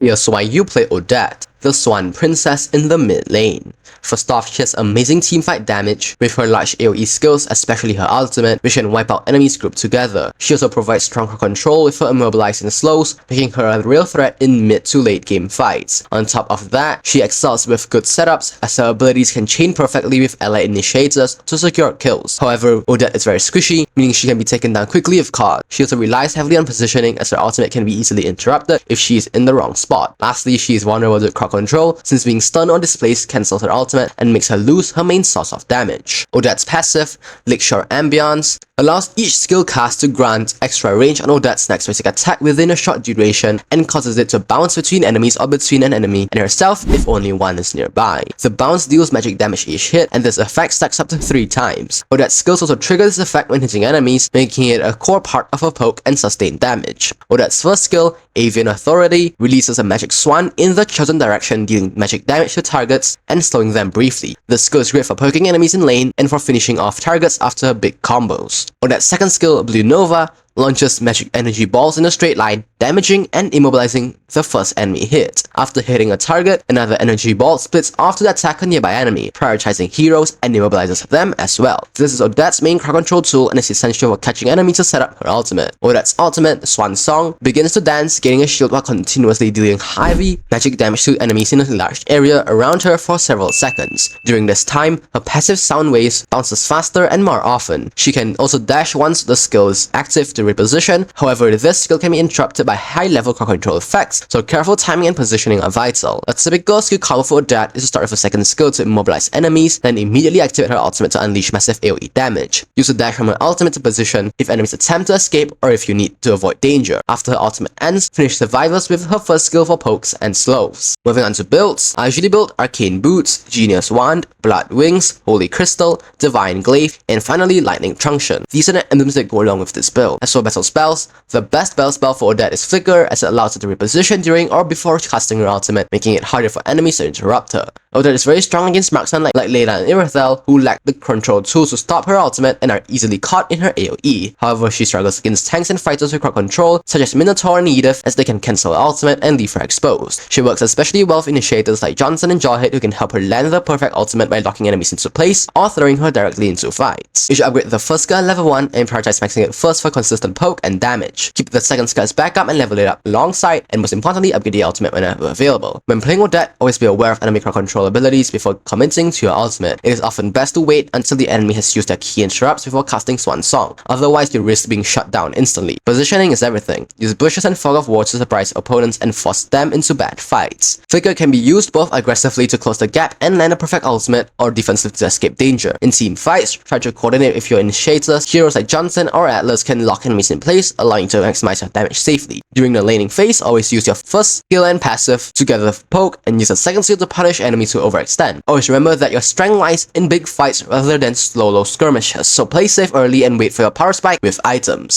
Here's why you play Odette, the Swan Princess in the mid lane. First off, she has amazing teamfight damage with her large AoE skills, especially her ultimate, which can wipe out enemies grouped together. She also provides strong control with her immobilizing slows, making her a real threat in mid to late game fights. On top of that, she excels with good setups, as her abilities can chain perfectly with allied initiators to secure kills. However, Odette is very squishy, meaning she can be taken down quickly if caught. She also relies heavily on positioning, as her ultimate can be easily interrupted if she is in the wrong spot. Lastly, she is vulnerable to crowd control, since being stunned or displaced cancels her ultimate and makes her lose her main source of damage. Odette's passive, Lakeshore Ambience, allows each skill cast to grant extra range on Odette's next basic attack within a short duration and causes it to bounce between enemies or between an enemy and herself if only one is nearby. The bounce deals magic damage each hit, and this effect stacks up to 3 times. Odette's skills also trigger this effect when hitting enemies, making it a core part of her poke and sustain damage. Odette's first skill, Avian Authority, releases a magic swan in the chosen direction, dealing magic damage to targets and slowing them briefly. This skill is great for poking enemies in lane and for finishing off targets after big combos. Odette's second skill, Blue Nova, launches magic energy balls in a straight line, damaging and immobilizing the first enemy hit. After hitting a target, another energy ball splits off to attack a nearby enemy, prioritizing heroes and immobilizes them as well. This is Odette's main crowd control tool and is essential for catching enemies to set up her ultimate. Odette's ultimate, Swan Song, begins to dance, gaining a shield while continuously dealing heavy magic damage to enemies in a large area around her for several seconds. During this time, her passive sound waves bounces faster and more often. She can also dash once the skill is active to reposition. However, this skill can be interrupted by high-level crowd control effects, so careful timing and positioning are vital. A typical skill combo for Odette is to start with a second skill to immobilize enemies, then immediately activate her ultimate to unleash massive AoE damage. Use a dash from her ultimate to position if enemies attempt to escape or if you need to avoid danger. After her ultimate ends, finish survivors with her first skill for pokes and slows. Moving on to builds, I usually build Arcane Boots, Genius Wand, Blood Wings, Holy Crystal, Divine Glaive, and finally Lightning Truncheon. These are the emblems that go along with this build. As for battle spells, the best battle spell for Odette is Flicker, as it allows her to reposition during or before casting her ultimate, making it harder for enemies to interrupt her. Odette is very strong against marksmen like Layla and Irithel, who lack the control tools to stop her ultimate and are easily caught in her AoE. However, she struggles against tanks and fighters with crowd control, such as Minotaur and Edith, as they can cancel her ultimate and leave her exposed. She works especially well with initiators like Johnson and Jawhead, who can help her land the perfect ultimate by locking enemies into place or throwing her directly into fights. You should upgrade the first skill at level 1 and prioritize maxing it first for consistent poke and damage. Keep the second skill as backup and level it up alongside, and most importantly, upgrade the ultimate whenever available. When playing Odette, always be aware of enemy crowd control abilities before committing to your ultimate. It is often best to wait until the enemy has used their key interrupts before casting Swan Song, otherwise you risk being shut down instantly. Positioning is everything. Use bushes and fog of war to surprise opponents and force them into bad fights. Flicker can be used both aggressively to close the gap and land a perfect ultimate, or defensively to escape danger. In team fights, try to coordinate with your initiators. Heroes like Johnson or Atlas can lock enemies in place, allowing you to maximize your damage safely. During the laning phase, always use your first skill and passive together with poke, and use a second skill to punish enemies who overextend. Always remember that your strength lies in big fights rather than slow low skirmishes, so play safe early and wait for your power spike with items.